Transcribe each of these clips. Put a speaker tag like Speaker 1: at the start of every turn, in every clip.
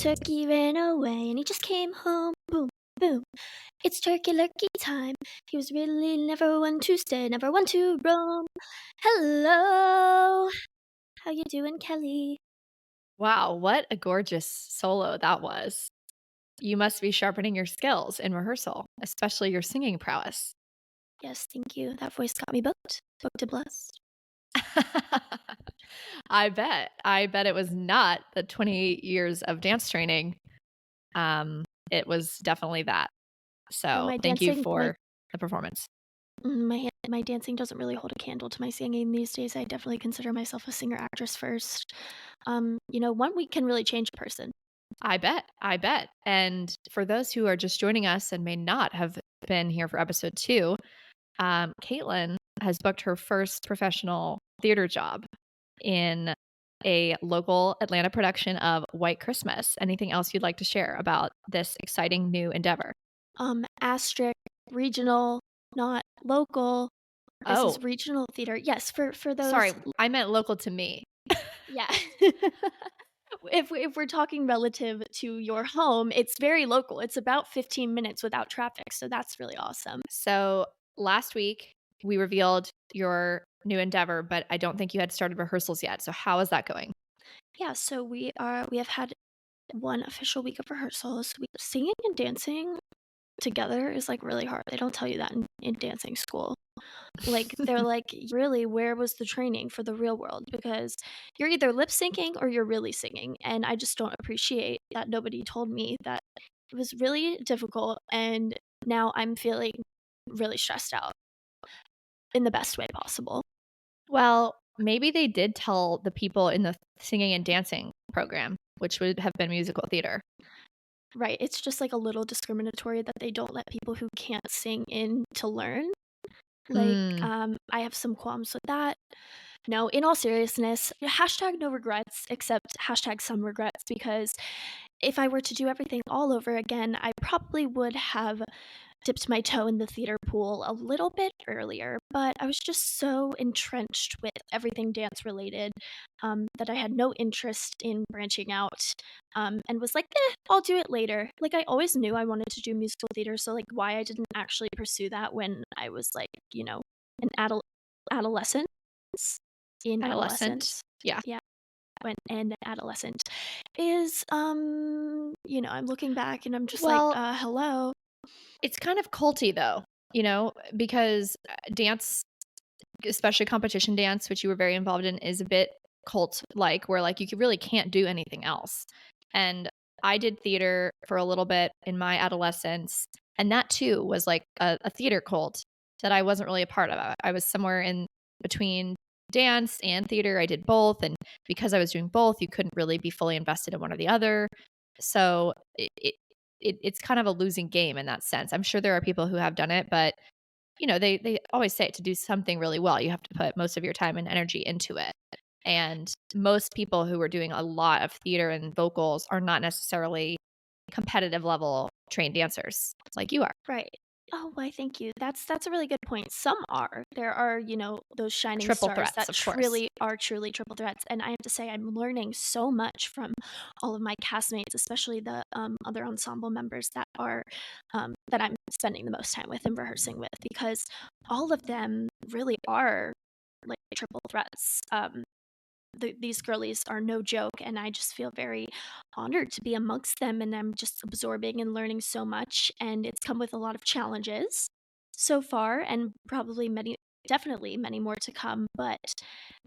Speaker 1: turkey ran away and he just came home. Boom, boom. It's turkey lurkey time. He was really never one to stay, never one to roam. Hello. How you doing, Kelly?
Speaker 2: Wow, what a gorgeous solo that was. You must be sharpening your skills in rehearsal, especially your singing prowess.
Speaker 1: Yes, thank you. That voice got me booked. Booked and blessed.
Speaker 2: I bet. I bet it was not the 20 years of dance training. It was definitely that.
Speaker 1: Oh,
Speaker 2: So
Speaker 1: my
Speaker 2: thank you
Speaker 1: dancing,
Speaker 2: for the performance.
Speaker 1: my dancing doesn't really hold a candle to my singing these days. I definitely consider myself a singer actress first. 1 week can really change a person.
Speaker 2: I bet. I bet. And for those who are just joining us and may not have been here for episode 2, Caitlin has booked her first professional theater job in a local Atlanta production of White Christmas. Anything else you'd like to share about this exciting new endeavor?
Speaker 1: Asterisk, regional, not local. This is
Speaker 2: Oh,
Speaker 1: regional theater. Yes, for
Speaker 2: sorry.
Speaker 1: those.
Speaker 2: I meant local to me.
Speaker 1: Yeah. If we're talking relative to your home, it's very local. It's about 15 minutes without traffic, so that's really awesome.
Speaker 2: So last week we revealed your new endeavor, but I don't think you had started rehearsals yet. So how is that going?
Speaker 1: Yeah, so we have had 1 official week of rehearsals. Singing and dancing together is, like, really hard. They don't tell you that in dancing school. Like, they're like, "Really, where was the training for the real world?" Because you're either lip syncing or you're really singing, and I just don't appreciate that nobody told me that. It was really difficult, and now I'm feeling really stressed out in the best way possible.
Speaker 2: Well, maybe they did tell the people in the singing and dancing program, which would have been musical theater.
Speaker 1: Right, it's just, like, a little discriminatory that they don't let people who can't sing in to learn. Like,
Speaker 2: Mm.
Speaker 1: I have some qualms with that. No, in all seriousness, hashtag no regrets, except hashtag some regrets, because if I were to do everything all over again, I probably would have dipped my toe in the theater pool a little bit earlier, but I was just so entrenched with everything dance related, that I had no interest in branching out, and was like, I'll do it later." Like, I always knew I wanted to do musical theater, so, like, why I didn't actually pursue that when I was, like, an adolescent? In
Speaker 2: Adolescent.
Speaker 1: adolescence.
Speaker 2: Yeah.
Speaker 1: Yeah, when an adolescent is, I'm looking back and I'm just like,
Speaker 2: Well,
Speaker 1: hello.
Speaker 2: it's kind of culty though, because dance, especially competition dance, which you were very involved in, is a bit cult like, where like really can't do anything else. And I did theater for a little bit in my adolescence, and that too was like a theater cult that I wasn't really a part of. I was somewhere in between dance and theater. I did both, and because I was doing both, you couldn't really be fully invested in one or the other. So it's kind of a losing game in that sense. I'm sure there are people who have done it, but they always say to do something really well, you have to put most of your time and energy into it. And most people who are doing a lot of theater and vocals are not necessarily competitive level trained dancers like you are.
Speaker 1: Right. Oh, why, thank you. That's a really good point. Some are. There are, those shining
Speaker 2: Triple
Speaker 1: stars
Speaker 2: threats,
Speaker 1: that
Speaker 2: of course.
Speaker 1: truly are truly triple threats. And I have to say, I'm learning so much from all of my castmates, especially the other ensemble members that I'm spending the most time with and rehearsing with, because all of them really are like triple threats. These girlies are no joke, and I just feel very honored to be amongst them, and I'm just absorbing and learning so much, and it's come with a lot of challenges so far, and probably definitely many more to come, but,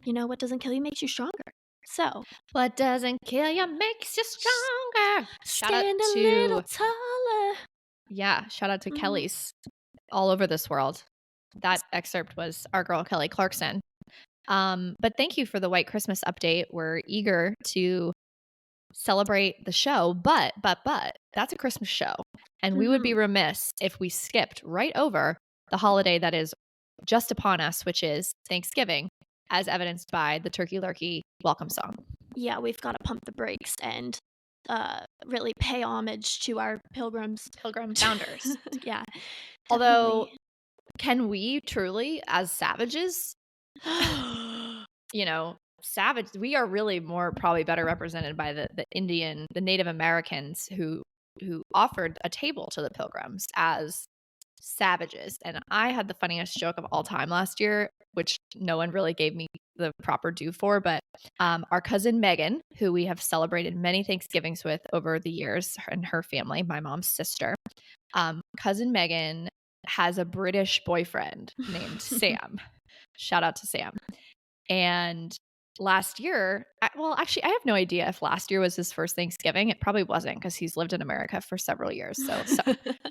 Speaker 1: what doesn't kill you makes you stronger. So,
Speaker 2: What doesn't kill you makes you stronger. Shout out
Speaker 1: stand a little
Speaker 2: to
Speaker 1: taller.
Speaker 2: shout out to
Speaker 1: Mhm.
Speaker 2: Kelly's all over this world. That excerpt was our girl Kelly Clarkson. But thank you for the White Christmas update. We're eager to celebrate the show, but that's a Christmas show. And we would be
Speaker 1: Mhm.
Speaker 2: remiss if we skipped right over the holiday that is just upon us, which is Thanksgiving, as evidenced by the Turkey Lurkey welcome song.
Speaker 1: Yeah, we've gotta pump the brakes and, really pay homage to our pilgrims.
Speaker 2: Pilgrim founders.
Speaker 1: Yeah,
Speaker 2: Although,
Speaker 1: definitely.
Speaker 2: can we truly, as savages, you know, savage. We are really more probably better represented by the Indian, the Native Americans who offered a table to the pilgrims as savages. And I had the funniest joke of all time last year, which no one really gave me the proper due for. But our cousin Megan, who we have celebrated many Thanksgivings with over the years, and her family, my mom's sister, cousin Megan has a British boyfriend named Sam. Shout out to Sam. And last year, well, actually, I have no idea if last year was his first Thanksgiving. It probably wasn't because he's lived in America for several years. So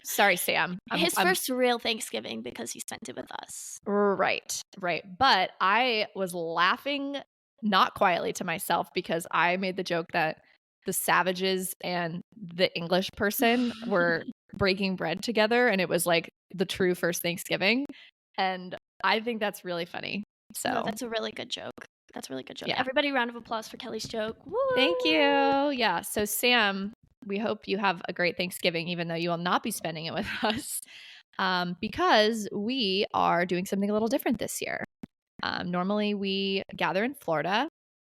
Speaker 2: sorry, Sam.
Speaker 1: His
Speaker 2: I'm
Speaker 1: first real Thanksgiving because he spent it with us.
Speaker 2: right, right. But I was laughing not quietly to myself because I made the joke that the savages and the English person were breaking bread together, and it was like the true first Thanksgiving. And I think that's really funny.
Speaker 1: No,
Speaker 2: So
Speaker 1: that's a really good joke. That's a really good joke.
Speaker 2: yeah.
Speaker 1: Everybody, round of applause for Kelly's joke.
Speaker 2: Thank you.
Speaker 1: Woo!
Speaker 2: Yeah. So, Sam, we hope you have a great Thanksgiving, even though you will not be spending it with us, because we are doing something a little different this year. Normally, we gather in Florida,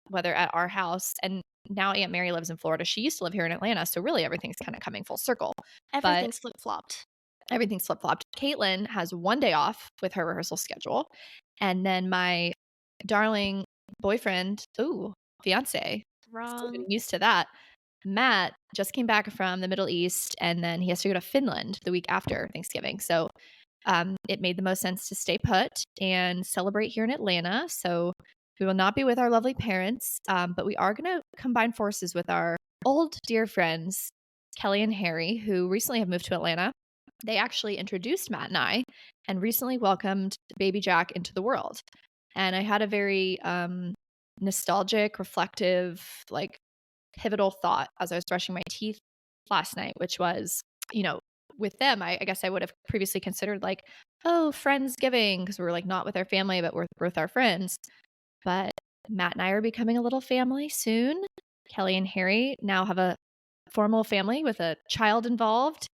Speaker 2: whether at our house, and now Aunt Mary lives in Florida. She used to live here in Atlanta. So, really, everything's kind of coming full circle. But
Speaker 1: Everything's flip flopped.
Speaker 2: everything's flip flopped. Caitlin has one day off with her rehearsal schedule. And then my darling boyfriend, fiance, still
Speaker 1: Wrong.
Speaker 2: getting used to that. Matt just came back from the Middle East and then he has to go to Finland the week after Thanksgiving. So it made the most sense to stay put and celebrate here in Atlanta. So we will not be with our lovely parents, but we are going to combine forces with our old dear friends, Kelly and Harry, who recently have moved to Atlanta. They actually introduced Matt and I and recently welcomed baby Jack into the world. And I had a very nostalgic, reflective, like pivotal thought as I was brushing my teeth last night, which was, with them, I guess I would have previously considered like, oh, Friendsgiving, because we're like not with our family, but we're with our friends. But Matt and I are becoming a little family soon. Kelly and Harry now have a formal family with a child involved.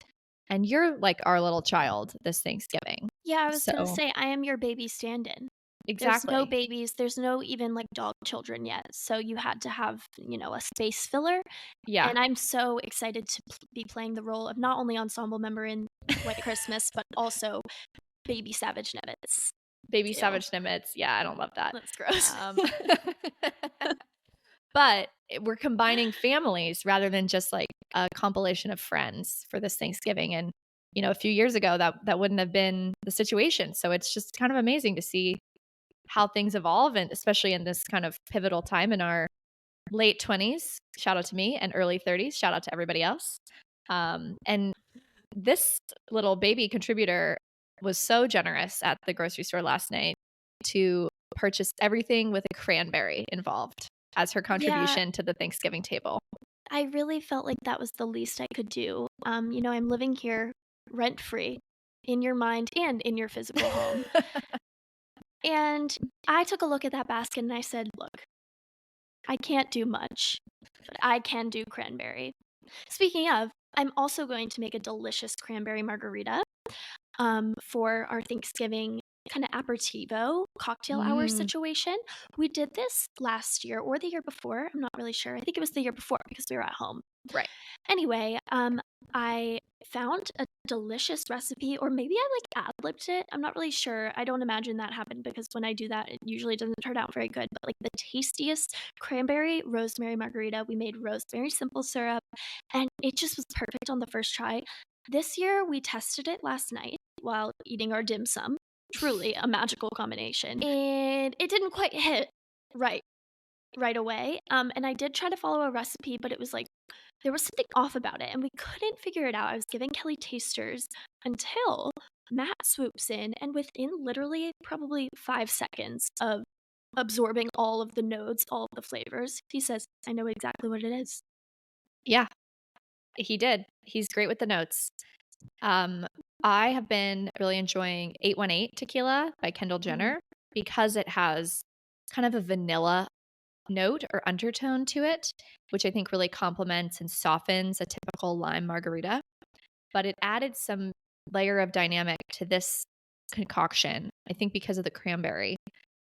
Speaker 2: And you're like our little child this Thanksgiving.
Speaker 1: Yeah, I was gonna
Speaker 2: So,
Speaker 1: say I am your baby stand-in. There's no
Speaker 2: exactly.
Speaker 1: babies, there's no even like dog children yet. So you had to have, a space filler.
Speaker 2: Yeah.
Speaker 1: And I'm so excited to be playing the role of not only ensemble member in White Christmas, but also baby Savage Nebbits
Speaker 2: Baby
Speaker 1: too.
Speaker 2: Savage Nimitz. Yeah, I don't love that.
Speaker 1: That's gross.
Speaker 2: Um, but we're combining families rather than just like a compilation of friends for this Thanksgiving. And, a few years ago that wouldn't have been the situation. So it's just kind of amazing to see how things evolve, and especially in this kind of pivotal time in our late 20s, shout out to me, and early 30s, shout out to everybody else. And this little baby contributor was so generous at the grocery store last night to purchase everything with a cranberry involved as her
Speaker 1: Yeah,
Speaker 2: contribution to the Thanksgiving table.
Speaker 1: I really felt like that was the least I could do. I'm living here rent free in your mind and in your physical home. And I took a look at that basket and I said, look, I can't do much, but I can do cranberry. Speaking of, I'm also going to make a delicious cranberry margarita for our Thanksgiving kind of aperitivo cocktail hour
Speaker 2: Mm,
Speaker 1: situation. We did this last year or the year before. I'm not really sure. I think it was the year before because we were at home.
Speaker 2: right.
Speaker 1: Anyway, I found a delicious recipe, or maybe I like ad-libbed it. I'm not really sure. I don't imagine that happened because when I do that, it usually doesn't turn out very good. But like the tastiest cranberry rosemary margarita, we made rosemary simple syrup, and it just was perfect on the first try. This year, we tested it last night while eating our dim sum. Truly a magical combination. And it didn't quite hit right right away. And I did try to follow a recipe, but it was like there was something off about it, and we couldn't figure it out. I was giving Kelly tasters until Matt swoops in, and within literally probably 5 seconds of absorbing all of the notes, all of the flavors, he says, I know exactly what it is.
Speaker 2: Yeah, he did. He's great with the notes. Um, I have been really enjoying 818 tequila by Kendall
Speaker 1: Mm.
Speaker 2: Jenner because it has kind of a vanilla note or undertone to it, which I think really complements and softens a typical lime margarita. But it added some layer of dynamic to this concoction, I think because of the cranberry,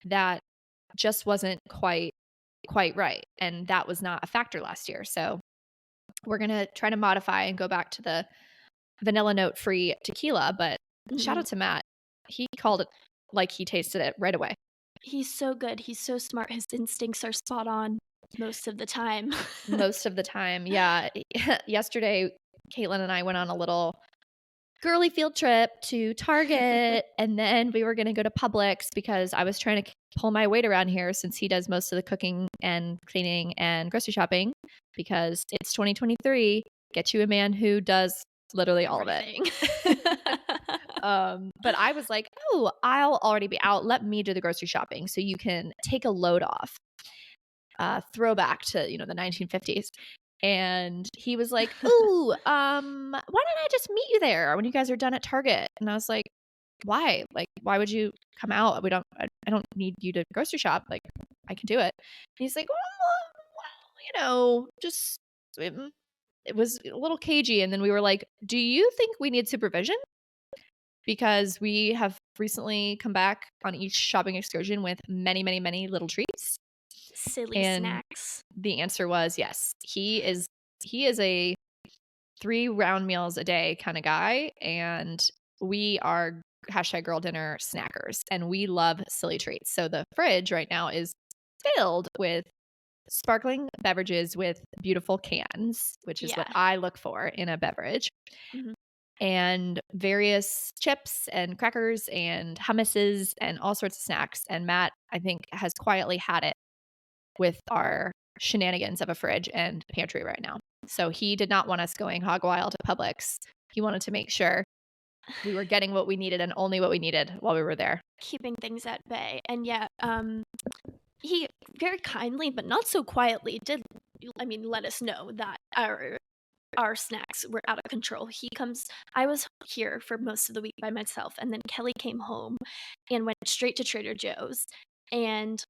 Speaker 2: that just wasn't quite quite right, and that was not a factor last year, so we're gonna try to modify and go back to the vanilla note free tequila, but shout
Speaker 1: Mhm.
Speaker 2: out to Matt. He called it like he tasted it right away.
Speaker 1: He's so good, he's so smart, his instincts are spot on most of the time.
Speaker 2: Most of the time, yeah. Yesterday, Caitlin and I went on a little girly field trip to Target, and then we were gonna go to Publix because I was trying to pull my weight around here since he does most of the cooking and cleaning and grocery shopping because it's 2023. Get you a man who does literally all of it.
Speaker 1: Everything.
Speaker 2: But I was like, "Oh, I'll already be out. Let me do the grocery shopping so you can take a load off." Throwback to, the 1950s. And he was like, "Ooh, why don't I just meet you there when you guys are done at Target?" And I was like, "Why? Like, why would you come out? I don't need you to grocery shop. Like, I can do it." And he's like, just it was a little cagey. And then we were like, "Do you think we need supervision?" Because we have recently come back on each shopping excursion with many, many, many little treats.
Speaker 1: Silly
Speaker 2: And
Speaker 1: snacks.
Speaker 2: the answer was yes. He is a 3 round meals a day kinda guy, and we are #girl dinner snackers, and we love silly treats. So the fridge right now is filled with sparkling beverages with beautiful cans, which is what
Speaker 1: Yeah.
Speaker 2: I look for in a beverage,
Speaker 1: Mhm.
Speaker 2: and various chips and crackers and hummuses and all sorts of snacks, and Matt, I think, has quietly had it with our shenanigans of a fridge and pantry right now. So he did not want us going hog wild at Publix. He wanted to make sure we were getting what we needed and only what we needed while we were there.
Speaker 1: Keeping things at bay, and yeah, he very kindly, but not so quietly, did let us know that our snacks were out of control. I was here for most of the week by myself, and then Kelly came home and went straight to Trader Joe's, and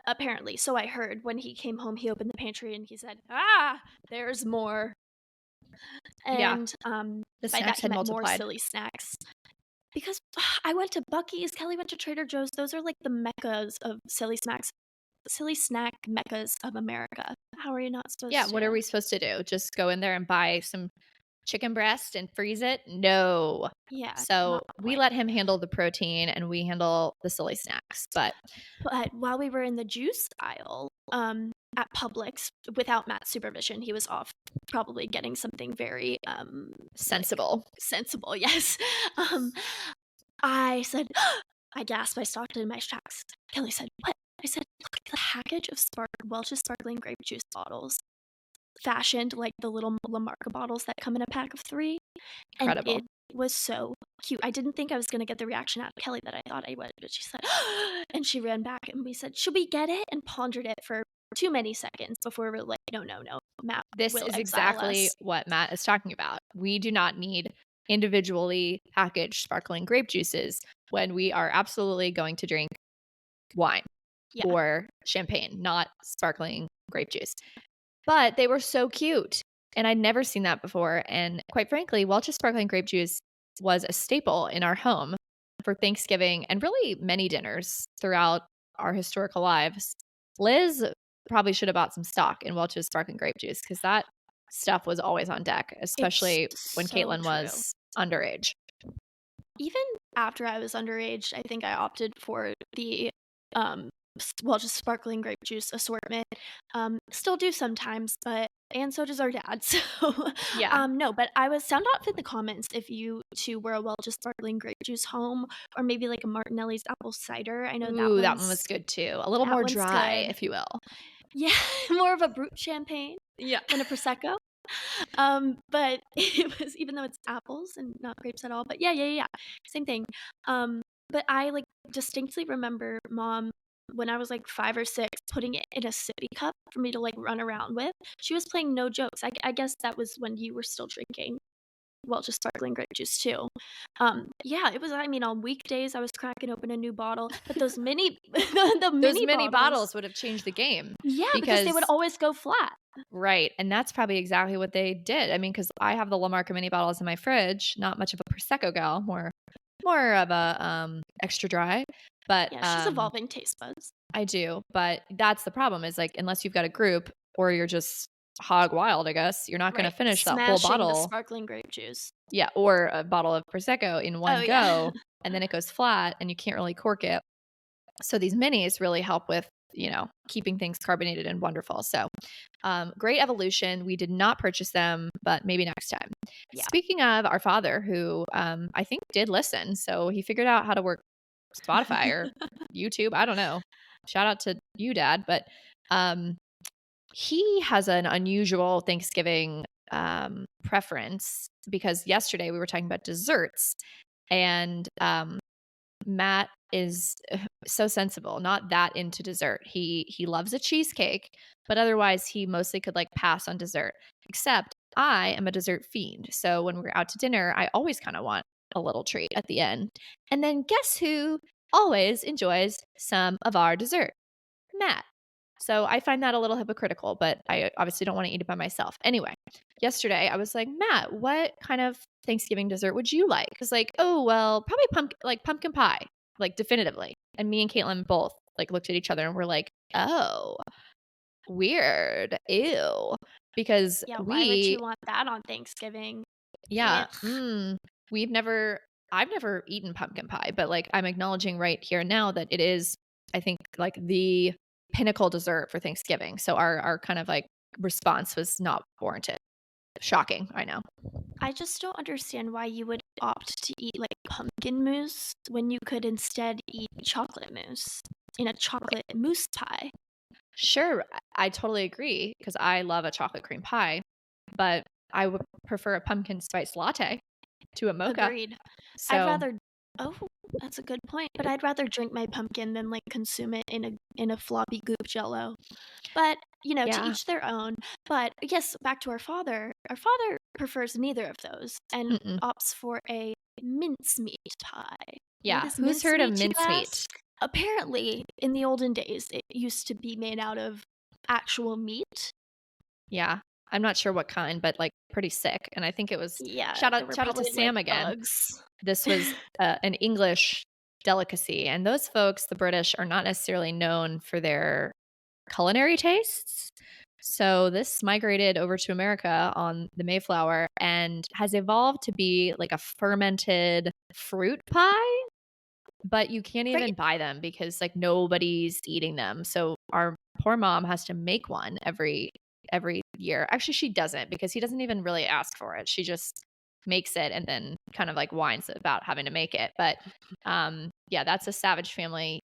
Speaker 1: apparently, so I heard when he came home, he opened the pantry and he said, "Ah, there's more."
Speaker 2: Yeah,
Speaker 1: And,
Speaker 2: the
Speaker 1: by that
Speaker 2: snacks
Speaker 1: he
Speaker 2: had
Speaker 1: meant more
Speaker 2: multiplied.
Speaker 1: silly snacks. Because I went to Buc-ee's, Kelly went to Trader Joe's, those are like the meccas of silly snack meccas of America. How are you not
Speaker 2: Yeah,
Speaker 1: supposed
Speaker 2: what are
Speaker 1: to?
Speaker 2: we supposed to do? Just go in there and buy some chicken breast and freeze it? No.
Speaker 1: Yeah,
Speaker 2: So
Speaker 1: not
Speaker 2: we
Speaker 1: quite.
Speaker 2: let him handle the protein and we handle the silly snacks, but
Speaker 1: But while we were in the juice aisle, at Publix, without Matt's supervision, he was off probably getting something very, like,
Speaker 2: sensible.
Speaker 1: sensible, yes. Um, I said, I gasped, I stopped in my tracks. Kelly said, "What?" I said, "Look at the package of Welch's sparkling grape juice bottles, fashioned like the little Lamarca bottles that come in a pack of 3, and
Speaker 2: Incredible.
Speaker 1: it was so cute. I didn't think I was gonna get the reaction out of Kelly that I thought I would, but she said, and she ran back and we said, "Should we get it?" and pondered it for too many seconds before we were like, "No, no, no, Matt
Speaker 2: This
Speaker 1: will
Speaker 2: is
Speaker 1: exile
Speaker 2: exactly
Speaker 1: us."
Speaker 2: what Matt is talking about. We do not need individually packaged sparkling grape juices when we are absolutely going to drink wine
Speaker 1: Yeah,
Speaker 2: or champagne, not sparkling grape juice. But they were so cute, and I'd never seen that before, and quite frankly, Welch's sparkling grape juice was a staple in our home for Thanksgiving and really many dinners throughout our historical lives. Liz probably should have bought some stock in Welch's sparkling grape juice because that stuff was always on deck,
Speaker 1: it's
Speaker 2: especially when
Speaker 1: so
Speaker 2: Caitlin
Speaker 1: true.
Speaker 2: was underage.
Speaker 1: Even after I was underage, I think I opted for the, well, just sparkling grape juice assortment. Still do sometimes, but and so does our dad. So,
Speaker 2: Yeah.
Speaker 1: no, but I was sound off in the comments if you too were a Welch's sparkling grape juice home or maybe like a Martinelli's apple cider. I know
Speaker 2: Ooh, that one was good too. A little
Speaker 1: that
Speaker 2: more
Speaker 1: one's
Speaker 2: dry,
Speaker 1: good.
Speaker 2: if you will.
Speaker 1: Yeah, more of a brut champagne
Speaker 2: Yeah.
Speaker 1: than a prosecco. But it was even though it's apples and not grapes at all, but yeah, yeah, yeah, same thing. But I, like, distinctly remember mom, when I was, like, 5 or 6, putting it in a sippy cup for me to, like, run around with. She was playing no jokes. I guess that was when you were still drinking, well, just sparkling grape juice too. Yeah, it was on weekdays, I was cracking open a new bottle, but those mini the
Speaker 2: Those
Speaker 1: mini
Speaker 2: mini
Speaker 1: bottles.
Speaker 2: bottles would have changed the game
Speaker 1: Yeah, because they would
Speaker 2: because
Speaker 1: always go flat.
Speaker 2: right, and that's probably exactly what they did. I mean, because I have the La Marca mini bottles in my fridge, not much of a prosecco gal, more of a, extra dry, but,
Speaker 1: Yeah, she's evolving taste buds.
Speaker 2: I do, but that's the problem is, like, unless you've got a group or you're just hog wild, I guess, you're not gonna
Speaker 1: Right.
Speaker 2: finish that whole
Speaker 1: Smashing the
Speaker 2: bottle.
Speaker 1: sparkling grape juice.
Speaker 2: Yeah, or a bottle of Prosecco in
Speaker 1: Oh,
Speaker 2: one
Speaker 1: yeah.
Speaker 2: go, and then it goes flat and you can't really cork it. So these minis really help with, keeping things carbonated and wonderful. So, great evolution. We did not purchase them, but maybe next time.
Speaker 1: Yeah.
Speaker 2: Speaking of our father, who I think did listen, so he figured out how to work Spotify or YouTube. I don't know. Shout out to you, Dad. But um, he has an unusual Thanksgiving preference because yesterday we were talking about desserts, and Matt is so sensible, not that into dessert. He loves a cheesecake, but otherwise he mostly could like pass on dessert. Except I am a dessert fiend. So when we're out to dinner, I always kind of want a little treat at the end. And then guess who always enjoys some of our dessert? Matt. So I find that a little hypocritical, but I obviously don't want to eat it by myself. Anyway, yesterday I was like, Matt, what kind of Thanksgiving dessert would you like? Because like, oh well, probably pumpkin pie, like definitively. And me and Caitlin both like looked at each other and we're like, oh, weird, ew, because
Speaker 1: Yeah, why would
Speaker 2: we,
Speaker 1: you want that on Thanksgiving?
Speaker 2: yeah,
Speaker 1: Ugh.
Speaker 2: we've never, I've never eaten pumpkin pie, but like I'm acknowledging right here and now that it is, I think, like the pinnacle dessert for Thanksgiving. So our kind of like response was not warranted. Shocking, I know.
Speaker 1: I just don't understand why you would opt to eat, like, pumpkin mousse when you could instead eat chocolate mousse in a chocolate mousse pie.
Speaker 2: Sure, I totally agree because I love a chocolate cream pie, but I would prefer a pumpkin spice latte to a mocha.
Speaker 1: Agreed. I'd
Speaker 2: So,
Speaker 1: rather Oh, that's a good point, but I'd rather drink my pumpkin than, like, consume it in a floppy goop Jello. But, to
Speaker 2: yeah.
Speaker 1: each their own. But, yes, back to our father. Our father prefers neither of those and
Speaker 2: Mm-mm.
Speaker 1: opts for a mincemeat pie. What
Speaker 2: Yeah.
Speaker 1: is
Speaker 2: Who's heard of
Speaker 1: mincemeat, you
Speaker 2: mincemeat?
Speaker 1: ask? Apparently, in the olden days, it used to be made out of actual meat.
Speaker 2: Yeah. I'm not sure what kind, but like pretty sick. And I think it was
Speaker 1: Yeah,
Speaker 2: shout
Speaker 1: there
Speaker 2: out
Speaker 1: were
Speaker 2: shout out to
Speaker 1: probably, like,
Speaker 2: Sam again.
Speaker 1: bugs.
Speaker 2: This was an English delicacy, and those folks, the British, are not necessarily known for their culinary tastes. So this migrated over to America on the Mayflower and has evolved to be like a fermented fruit pie, but you can't
Speaker 1: Right.
Speaker 2: even buy them because like nobody's eating them. So our poor mom has to make one every year. Actually, she doesn't because he doesn't even really ask for it. She just makes it and then kind of like whines about having to make it. But yeah, that's a Savage family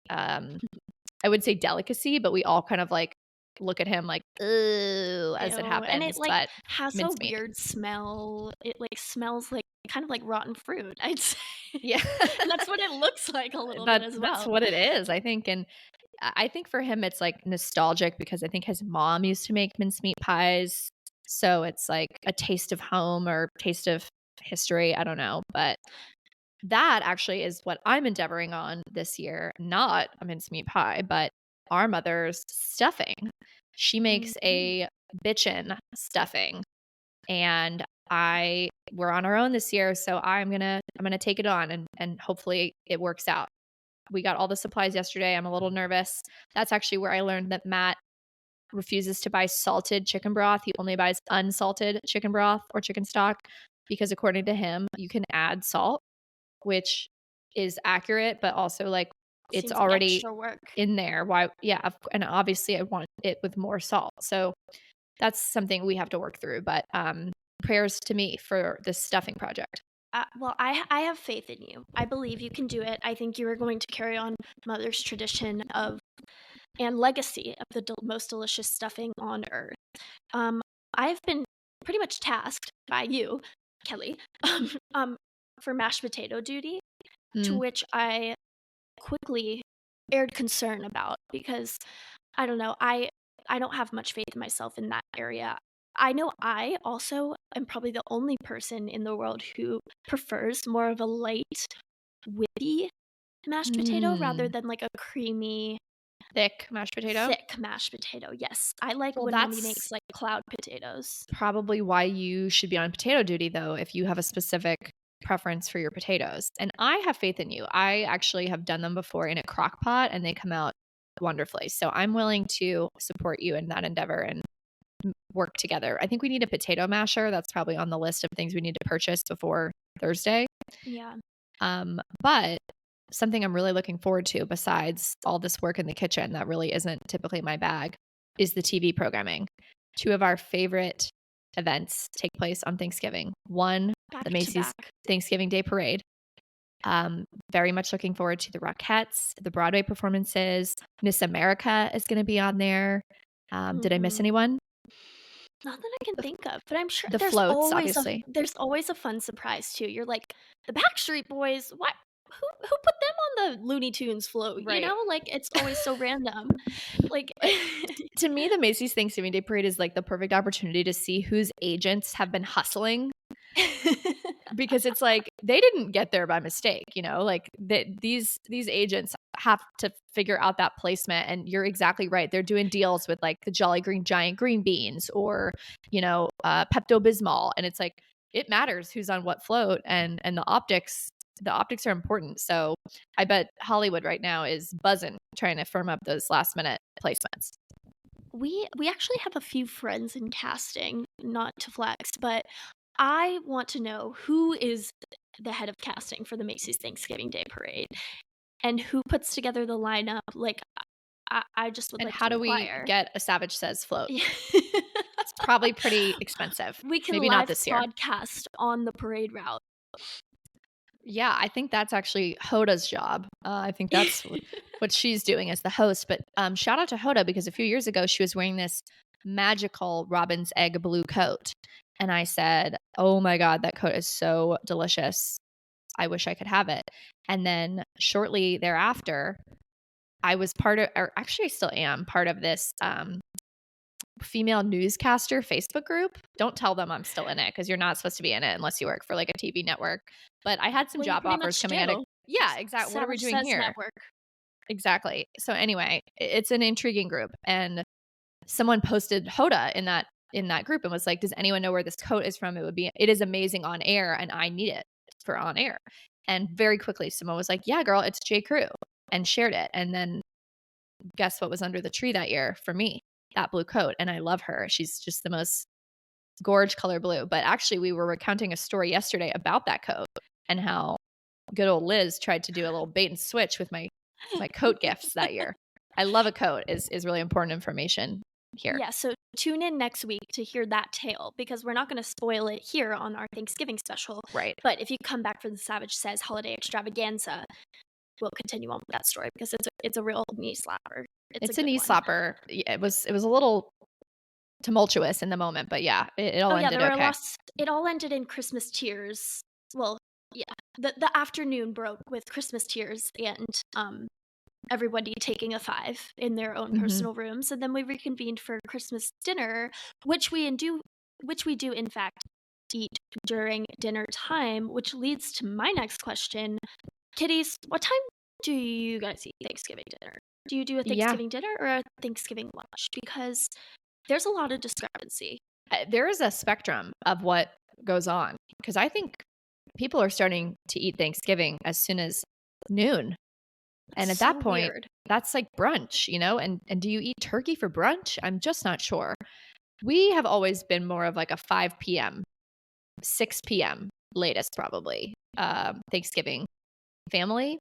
Speaker 2: I would say delicacy, but we all kind of like look at him like, "Ooh," as it
Speaker 1: Ew, and it,
Speaker 2: happens,
Speaker 1: like,
Speaker 2: but
Speaker 1: has a
Speaker 2: mincemeat.
Speaker 1: weird smell. It, like, smells like kind of like rotten fruit, I'd say.
Speaker 2: Yeah.
Speaker 1: And that's what it looks like a little bit as
Speaker 2: That's
Speaker 1: well.
Speaker 2: what it is, I think, and I think for him, it's, like, nostalgic because I think his mom used to make mincemeat pies, so it's, like, a taste of home or taste of history, I don't know, but that actually is what I'm endeavoring on this year, not a mincemeat pie, but our mother's stuffing. She makes
Speaker 1: Mhm.
Speaker 2: a bitchin' stuffing, and I we're on our own this year, so I'm gonna take it on and hopefully it works out. We got all the supplies yesterday. I'm a little nervous. That's actually where I learned that Matt refuses to buy salted chicken broth. He only buys unsalted chicken broth or chicken stock because according to him, you can add salt, which is accurate, but also like it's
Speaker 1: Seems like
Speaker 2: already
Speaker 1: extra work.
Speaker 2: in there. Why? Yeah, and obviously I want it with more salt. So that's something we have to work through. But prayers to me for this stuffing project.
Speaker 1: Well, I have faith in you. I believe you can do it. I think you are going to carry on mother's tradition of and legacy of the most delicious stuffing on earth. Um, I've been pretty much tasked by you, Kelly, um, um, for mashed potato duty, to
Speaker 2: Mm,
Speaker 1: which I quickly aired concern about because I don't know, I don't have much faith in myself in that area. I know I also am probably the only person in the world who prefers more of a light, whippy mashed potato rather
Speaker 2: mm,
Speaker 1: than like a creamy,
Speaker 2: thick mashed potato.
Speaker 1: thick mashed potato. Yes, I like
Speaker 2: Well,
Speaker 1: when mommy
Speaker 2: that's
Speaker 1: makes like cloud potatoes.
Speaker 2: probably why you should be on potato duty, though, if you have a specific preference for your potatoes. And I have faith in you. I actually have done them before in a crock pot and they come out wonderfully. So I'm willing to support you in that endeavor and work together. I think we need a potato masher. That's probably on the list of things we need to purchase before Thursday.
Speaker 1: Yeah.
Speaker 2: But something I'm really looking forward to, besides all this work in the kitchen that really isn't typically my bag, is the TV programming. Two of our favorite events take place on Thanksgiving. One,
Speaker 1: Back
Speaker 2: the
Speaker 1: to
Speaker 2: Macy's
Speaker 1: back.
Speaker 2: Thanksgiving Day Parade. Very much looking forward to the Rockettes, the Broadway performances. Miss America is going to be on there. Did I miss
Speaker 1: Mhm.
Speaker 2: anyone?
Speaker 1: Not that I can think of, but I'm sure
Speaker 2: The floats, obviously.
Speaker 1: there's always a fun surprise too. You're like, "The Backstreet Boys, what who put them on the Looney Tunes float?" You
Speaker 2: Right.
Speaker 1: know? Like, it's always so random. Like
Speaker 2: But to me, the Macy's Thanksgiving Day Parade is like the perfect opportunity to see whose agents have been hustling, because it's like they didn't get there by mistake, like these agents have to figure out that placement. And you're exactly right. They're doing deals with like the Jolly Green Giant green beans or, Pepto-Bismol. And it's like, it matters who's on what float, and the optics are important. So I bet Hollywood right now is buzzing trying to firm up those last minute placements.
Speaker 1: We actually have a few friends in casting, not to flex, but I want to know who is the head of casting for the Macy's Thanksgiving Day Parade and who puts together the lineup. Like, I just would
Speaker 2: And
Speaker 1: like
Speaker 2: how
Speaker 1: to
Speaker 2: do we
Speaker 1: inquire.
Speaker 2: get a Savage Says float?
Speaker 1: Yeah.
Speaker 2: It's probably pretty expensive.
Speaker 1: We can
Speaker 2: Maybe not
Speaker 1: live
Speaker 2: this year.
Speaker 1: podcast on the parade route.
Speaker 2: Yeah, I think that's actually Hoda's job. I think that's what she's doing as the host. But shout out to Hoda, because a few years ago she was wearing this magical robin's egg blue coat. And I said, "Oh my God, that coat is so delicious. I wish I could have it." And then shortly thereafter, I was part of, or actually I still am part of this female newscaster Facebook group. Don't tell them I'm still in it, because you're not supposed to be in it unless you work for like a TV network. But I had some
Speaker 1: Well, you
Speaker 2: job
Speaker 1: pretty
Speaker 2: offers
Speaker 1: much
Speaker 2: coming out of,
Speaker 1: do.
Speaker 2: yeah, exactly. What are we
Speaker 1: Savage
Speaker 2: doing
Speaker 1: Says
Speaker 2: here?
Speaker 1: Network.
Speaker 2: Exactly. So anyway, it's an intriguing group, and someone posted Hoda in that group and was like, "Does anyone know where this coat is from? It is amazing on air, and I need it for on air." And very quickly, someone was like, "Yeah, girl, it's J. Crew," and shared it. And then guess what was under the tree that year for me? That blue coat. And I love her. She's just the most gorge color blue. But actually, we were recounting a story yesterday about that coat and how good old Liz tried to do a little bait and switch with my coat gifts that year. I love a coat is really important information here.
Speaker 1: Yeah, so tune in next week to hear that tale because we're not going to spoil it here on our Thanksgiving special.
Speaker 2: Right.
Speaker 1: But if you come back for the Savage Says Holiday Extravaganza, we'll continue on with that story because it's a real knee slapper. It's a
Speaker 2: It's a
Speaker 1: good
Speaker 2: knee
Speaker 1: one.
Speaker 2: slapper. Yeah, it was a little tumultuous in the moment, but yeah, it all
Speaker 1: Oh yeah,
Speaker 2: ended
Speaker 1: there were
Speaker 2: okay.
Speaker 1: lots. It all ended in Christmas tears. Well, yeah, the afternoon broke with Christmas tears and everybody taking a five in their own
Speaker 2: Mhm.
Speaker 1: personal rooms, and then we reconvened for Christmas dinner, which we do in fact eat during dinner time, which leads to my next question. Kitties, what time do you guys eat Thanksgiving dinner? Do you do a
Speaker 2: Yeah.
Speaker 1: Thanksgiving dinner or a Thanksgiving lunch? Because there's a lot of discrepancy.
Speaker 2: There is a spectrum of what goes on, because I think people are starting to eat Thanksgiving as soon as noon. And
Speaker 1: It's
Speaker 2: at
Speaker 1: so
Speaker 2: that point,
Speaker 1: weird.
Speaker 2: that's like brunch, and do you eat turkey for brunch? I'm just not sure. We have always been more of like a 5 p.m., 6 p.m. latest probably Thanksgiving family.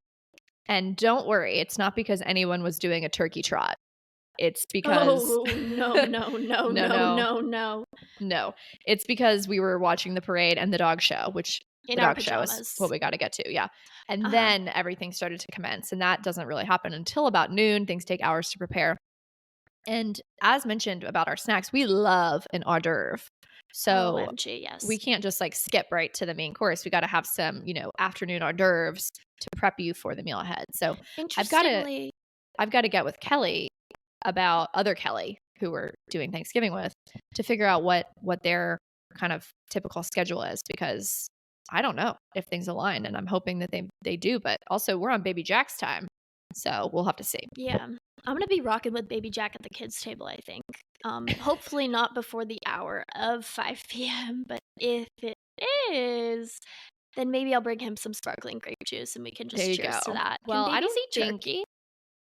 Speaker 2: And don't worry, it's not because anyone was doing a turkey trot. It's because
Speaker 1: Oh, no, no, no,
Speaker 2: no,
Speaker 1: no,
Speaker 2: no,
Speaker 1: no, no.
Speaker 2: no. It's because we were watching the parade and the dog show, which
Speaker 1: In
Speaker 2: the
Speaker 1: our
Speaker 2: dog show is what
Speaker 1: pajamas.
Speaker 2: we got to get to. Yeah. And
Speaker 1: Uh-huh.
Speaker 2: then everything started to commence. And that doesn't really happen until about noon. Things take hours to prepare. And as mentioned about our snacks, we love an hors d'oeuvre. So
Speaker 1: OMG,
Speaker 2: we
Speaker 1: yes.
Speaker 2: can't just like skip right to the main course. We got to have some, afternoon hors d'oeuvres to prep you for the meal ahead. So I've got to
Speaker 1: Interestingly,
Speaker 2: I've got to get with Kelly about other Kelly who we're doing Thanksgiving with to figure out what their kind of typical schedule is, because I don't know if things align, and I'm hoping that they do, but also we're on baby Jack's time. So we'll have to see.
Speaker 1: yeah, I'm gonna be rocking with Baby Jack at the kids' table, I think. Hopefully not before the hour of 5 p.m., but if it is, then maybe I'll bring him some sparkling grape juice and we can
Speaker 2: There
Speaker 1: just
Speaker 2: you
Speaker 1: cheers
Speaker 2: go.
Speaker 1: to that. Can
Speaker 2: Well, I
Speaker 1: babies
Speaker 2: don't
Speaker 1: eat
Speaker 2: think
Speaker 1: turkey?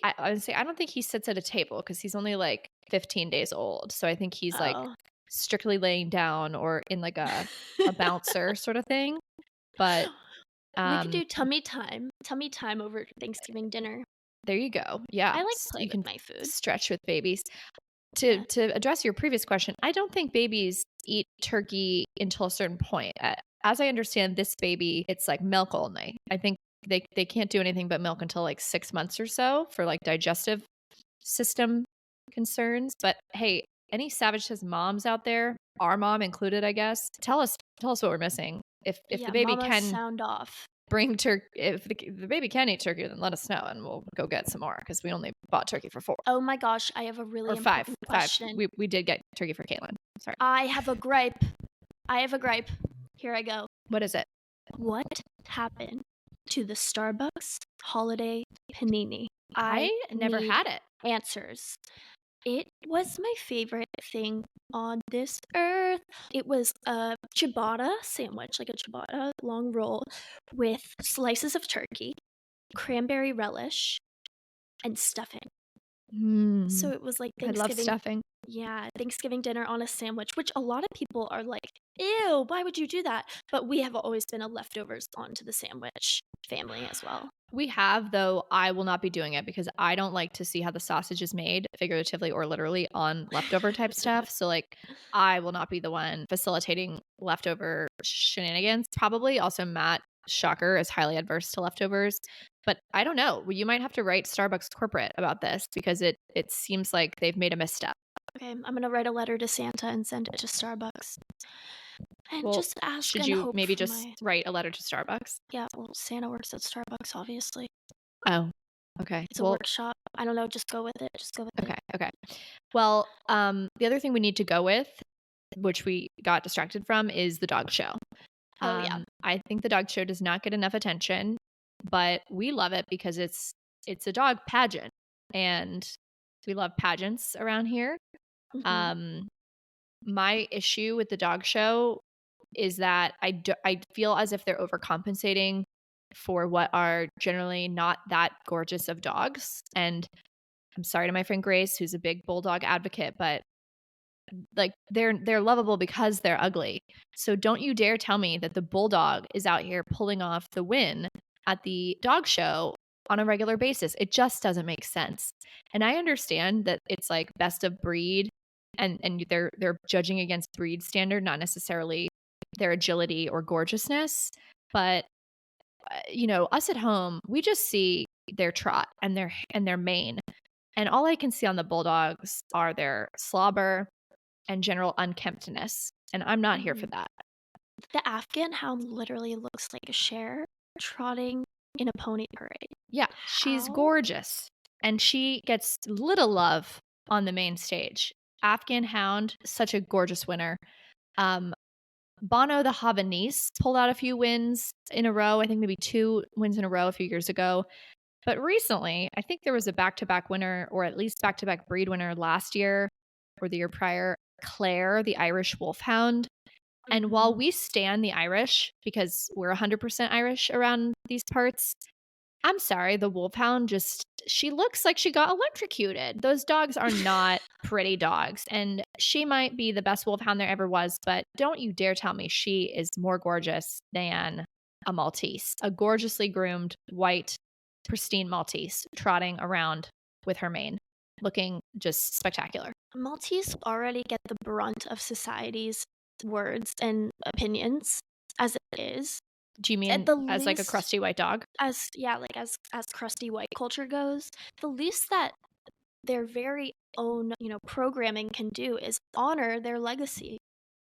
Speaker 2: I would say I don't think he sits at a table because he's only, like, 15 days old, so I think he's, like,
Speaker 1: Oh.
Speaker 2: strictly laying down or in, like, a bouncer sorta thing, but,
Speaker 1: We could
Speaker 2: um,
Speaker 1: do tummy time over Thanksgiving dinner.
Speaker 2: there you go. Yeah,
Speaker 1: I like to
Speaker 2: s
Speaker 1: play
Speaker 2: you
Speaker 1: with
Speaker 2: can
Speaker 1: my food.
Speaker 2: stretch with babies. To
Speaker 1: Yeah.
Speaker 2: to address your previous question, I don't think babies eat turkey until a certain point. As I understand this baby, it's like milk only. I think they can't do anything but milk until like 6 months or so for like digestive system concerns. But hey, any Savage Says moms out there, our mom included, I guess, tell us what we're missing. If the
Speaker 1: Yeah,
Speaker 2: baby
Speaker 1: mama
Speaker 2: can
Speaker 1: sound off.
Speaker 2: bring turkey, if the baby can eat turkey, then let us know and we'll go get some more because we only bought turkey for 4
Speaker 1: Oh my gosh, I have a
Speaker 2: or
Speaker 1: really
Speaker 2: 5.
Speaker 1: important
Speaker 2: 5.
Speaker 1: question.
Speaker 2: We did get turkey for Caitlin. Sorry.
Speaker 1: I have a gripe. I have a gripe. Here I go.
Speaker 2: What is it?
Speaker 1: What happened to the Starbucks holiday panini? I
Speaker 2: I never
Speaker 1: need
Speaker 2: had it.
Speaker 1: answers. It was my favorite thing on this earth. It was a ciabatta sandwich, like a ciabatta long roll with slices of turkey, cranberry relish, and stuffing.
Speaker 2: Mm,
Speaker 1: So it was like
Speaker 2: I love
Speaker 1: Thanksgiving.
Speaker 2: stuffing.
Speaker 1: Yeah, Thanksgiving dinner on a sandwich, which a lot of people are like, ew, why would you do that? But we have always been a leftovers onto the sandwich family as well.
Speaker 2: We have, though I will not be doing it because I don't like to see how the sausage is made, figuratively or literally, on leftover type stuff. So, like, I will not be the one facilitating leftover shenanigans. Probably also Matt, shocker, is highly adverse to leftovers. But I don't know. You might have to write Starbucks corporate about this because it seems like they've made a misstep.
Speaker 1: Okay, I'm gonna write a letter to Santa and send it to Starbucks and
Speaker 2: Well,
Speaker 1: just ask
Speaker 2: should
Speaker 1: and
Speaker 2: you
Speaker 1: hope
Speaker 2: maybe
Speaker 1: for
Speaker 2: just
Speaker 1: my.
Speaker 2: write a letter to Starbucks?
Speaker 1: Yeah, well, Santa works at Starbucks, obviously.
Speaker 2: Oh, okay.
Speaker 1: It's a
Speaker 2: Well,
Speaker 1: workshop. I don't know, just go with it. Just go with it.
Speaker 2: okay, okay. Well, the other thing we need to go with, which we got distracted from, is the dog show.
Speaker 1: Oh yeah.
Speaker 2: I think the dog show does not get enough attention, but we love it because it's a dog pageant, and we love pageants around here.
Speaker 1: Mhm.
Speaker 2: Um, my issue with the dog show is that I feel as if they're overcompensating for what are generally not that gorgeous of dogs. And I'm sorry to my friend Grace, who's a big bulldog advocate, but like they're lovable because they're ugly. So don't you dare tell me that the bulldog is out here pulling off the win at the dog show on a regular basis. It just doesn't make sense. And I understand that it's like best of breed and they're judging against breed standard, not necessarily their agility or gorgeousness, but us at home, we just see their trot and their mane. And all I can see on the bulldogs are their slobber and general unkemptness, and I'm not here for
Speaker 1: Mhm.
Speaker 2: that.
Speaker 1: The Afghan hound literally looks like a share trotting in a pony parade.
Speaker 2: Yeah, she's
Speaker 1: How?
Speaker 2: gorgeous, and she gets little love on the main stage. Afghan Hound, such a gorgeous winner. Um, Bono the Havanese pulled out a few wins in a row, I think maybe 2 wins in a row a few years ago. But recently, I think there was a back-to-back winner or at least back-to-back breed winner last year or the year prior, Claire, the Irish Wolfhound. And while
Speaker 1: Mhm.
Speaker 2: we stand the Irish because we're 100% Irish around these parts, I'm sorry, the Wolfhound just she looks like she got electrocuted. Those dogs are not pretty dogs, and she might be the best Wolfhound there ever was, but don't you dare tell me she is more gorgeous than a Maltese, a gorgeously groomed, white, pristine Maltese trotting around with her mane, looking just spectacular.
Speaker 1: Maltese already get the brunt of society's words and opinions as it is.
Speaker 2: Do you
Speaker 1: At
Speaker 2: mean
Speaker 1: the
Speaker 2: as like a
Speaker 1: least,
Speaker 2: crusty white dog?
Speaker 1: as yeah, like as crusty white culture goes, the least that their very own, programming can do is honor their legacy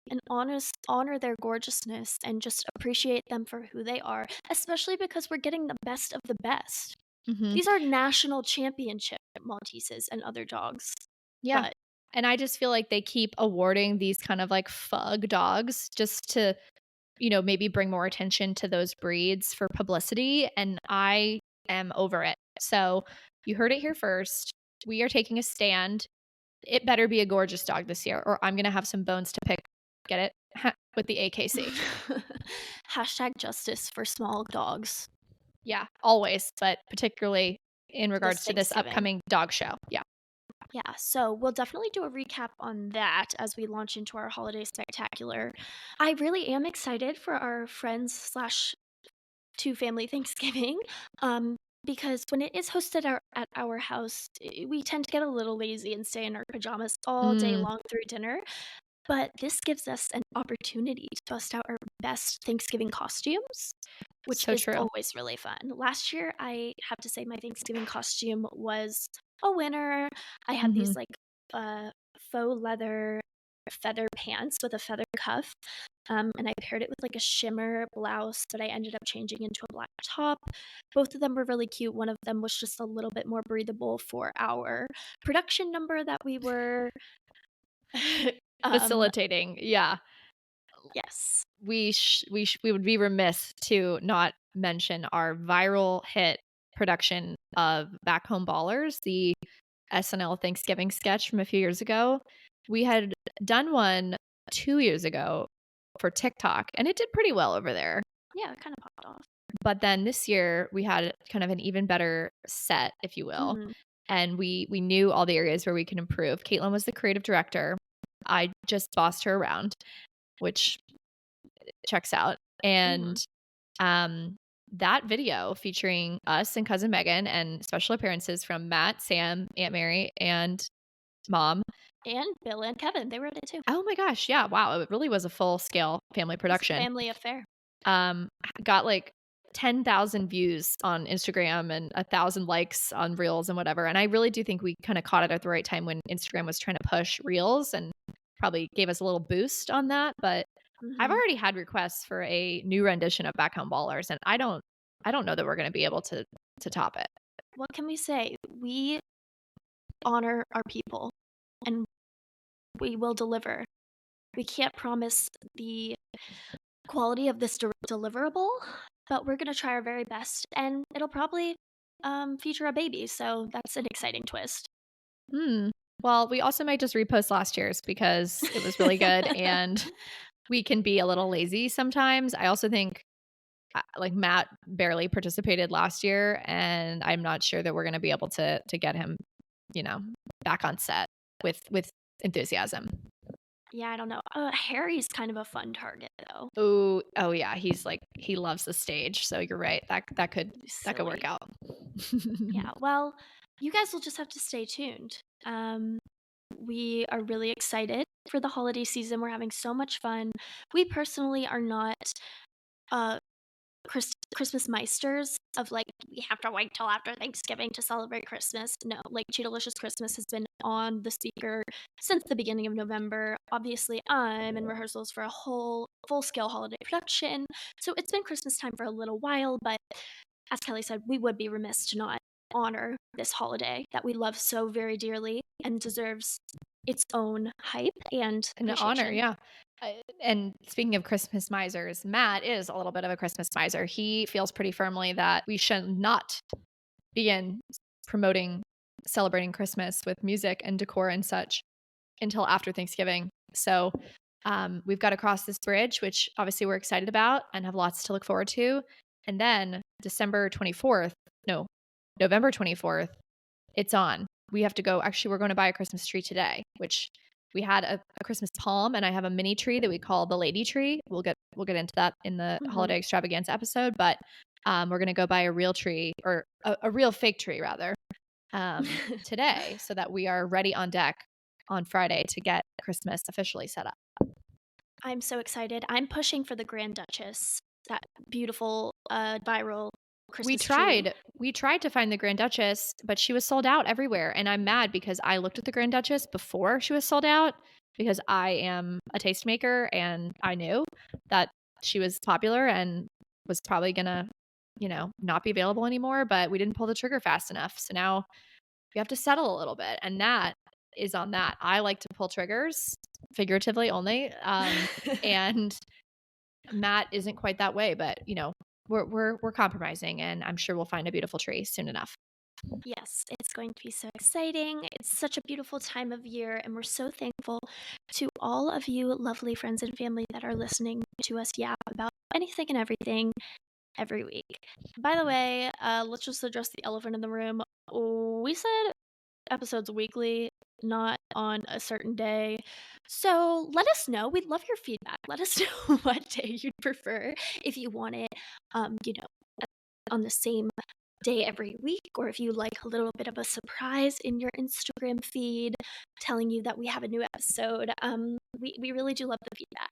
Speaker 1: and honor their gorgeousness and just appreciate them for who they are, especially because we're getting the best of the best.
Speaker 2: Mhm.
Speaker 1: These are national championship Malteses and other dogs.
Speaker 2: Yeah.
Speaker 1: But
Speaker 2: And I just feel like they keep awarding these kind of like fug dogs just to, maybe bring more attention to those breeds for publicity. And I am over it. So you heard it here first. We are taking a stand. It better be a gorgeous dog this year, or I'm going to have some bones to pick. Get it? With the AKC.
Speaker 1: hashtag justice for small dogs.
Speaker 2: Yeah, always, but particularly in
Speaker 1: this
Speaker 2: regards to this
Speaker 1: Thanksgiving.
Speaker 2: upcoming dog show. Yeah.
Speaker 1: Yeah, so we'll definitely do a recap on that as we launch into our holiday spectacular. I really am excited for our friends slash to family Thanksgiving, um, because when it is hosted at our house, we tend to get a little lazy and stay in our pajamas all day
Speaker 2: Mm,
Speaker 1: long through dinner. But this gives us an opportunity to bust out our best Thanksgiving costumes, which
Speaker 2: so
Speaker 1: is
Speaker 2: true.
Speaker 1: always really fun. Last year, I have to say my Thanksgiving costume was a winner. I had
Speaker 2: Mhm.
Speaker 1: these like faux leather feather pants with a feather cuff. And I paired it with like a shimmer blouse that I ended up changing into a black top. Both of them were really cute. One of them was just a little bit more breathable for our production number that we were um,
Speaker 2: Facilitating, yeah.
Speaker 1: yes.
Speaker 2: We would be remiss to not mention our viral hit production of Back Home Ballers, the SNL Thanksgiving sketch from a few years ago. We had done one 2 years ago for TikTok, and it did pretty well over there.
Speaker 1: Yeah, it kinda popped off.
Speaker 2: But then this year, we had kind of an even better set, if you will,
Speaker 1: Mhm,
Speaker 2: and we knew all the areas where we could improve. Caitlin was the creative director. I just bossed her around, which checks out.
Speaker 1: mhm.
Speaker 2: And that video featuring us and cousin Megan and special appearances from Matt, Sam, Aunt Mary, and mom.
Speaker 1: And Bill and Kevin, they were in it too.
Speaker 2: Oh my gosh, yeah, wow, it really was a full scale family
Speaker 1: It was a
Speaker 2: production.
Speaker 1: family affair.
Speaker 2: Um, got like 10,000 views on Instagram and 1,000 likes on Reels and whatever. And I really do think we kind of caught it at the right time when Instagram was trying to push Reels and probably gave us a little boost on that. But I've
Speaker 1: Mhm.
Speaker 2: already had requests for a new rendition of Back Home Ballers, and I don't know that we're gonna be able to top it.
Speaker 1: What can we say? We honor our people, and we will deliver. We can't promise the quality of this deliverable, but we're gonna try our very best, and it'll probably, feature a baby, so that's an exciting twist.
Speaker 2: Hmm. Well, we also might just repost last year's because it was really good and we can be a little lazy sometimes. I also think like Matt barely participated last year and I'm not sure that we're going to be able to get him, you know, back on set with enthusiasm.
Speaker 1: Yeah, I don't know. Harry's kind of a fun target, though.
Speaker 2: Oh yeah, he's like he loves the stage, so you're right. That could work
Speaker 1: Silly.
Speaker 2: out.
Speaker 1: Yeah, well, you guys will just have to stay tuned. We are really excited for the holiday season. We're having so much fun. We personally are not uh Christmas meisters of like we have to wait till after Thanksgiving to celebrate Christmas. No, like Cheetalicious Christmas has been on the speaker since the beginning of November. Obviously, I'm in rehearsals for a whole full scale holiday production. So it's been Christmas time for a little while, but as Kelly said, we would be remiss to not honor this holiday that we love so very dearly and deserves its own hype and
Speaker 2: An honor,
Speaker 1: appreciation.
Speaker 2: yeah. And speaking of Christmas misers, Matt is a little bit of a Christmas miser. He feels pretty firmly that we should not begin promoting celebrating Christmas with music and decor and such until after Thanksgiving. So we've got to cross this bridge, which obviously we're excited about and have lots to look forward to. And then December 24th, no, November 24th, it's on. We have to go. Actually, we're going to buy a Christmas tree today, which we had a Christmas palm, and I have a mini tree that we call the lady tree. We'll get into that in the
Speaker 1: Mhm.
Speaker 2: holiday extravaganza episode, but we're going to go buy a real tree or a real fake tree rather today, so that we are ready on deck on Friday to get Christmas officially set up.
Speaker 1: I'm so excited. I'm pushing for the Grand Duchess, that beautiful, viral
Speaker 2: We
Speaker 1: Christmas tree.
Speaker 2: tried. We tried to find the Grand Duchess, but she was sold out everywhere, and I'm mad because I looked at the Grand Duchess before she was sold out because I am a tastemaker and I knew that she was popular and was probably gonna, not be available anymore, but we didn't pull the trigger fast enough. So now we have to settle a little bit, and that is on that. I like to pull triggers, figuratively only, and Matt isn't quite that way, but we're compromising, and I'm sure we'll find a beautiful tree soon enough.
Speaker 1: Yes, it's going to be so exciting. It's such a beautiful time of year, and we're so thankful to all of you lovely friends and family that are listening to us yap about anything and everything every week. By the way, let's just address the elephant in the room. We said episodes weekly, not on a certain day. So let us know. We'd love your feedback. Let us know what day you'd prefer if you want it, you know, on the same day every week, or if you like a little bit of a surprise in your Instagram feed telling you that we have a new episode. We really do love the feedback.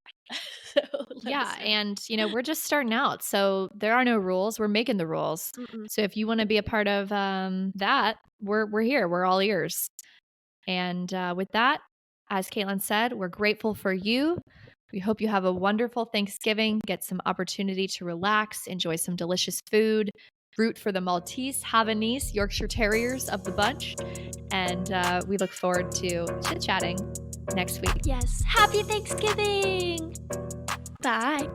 Speaker 1: So let
Speaker 2: Yeah,
Speaker 1: us know.
Speaker 2: and we're just starting out, so there are no rules. We're making the rules.
Speaker 1: Mm-mm.
Speaker 2: So if you want to be a part of that, we're here. We're all ears. And with that, as Caitlin said, we're grateful for you. We hope you have a wonderful Thanksgiving, get some opportunity to relax, enjoy some delicious food, root for the Maltese, Havanese, Yorkshire Terriers of the bunch. And we look forward to chit chatting next week.
Speaker 1: Yes. Happy Thanksgiving. Bye.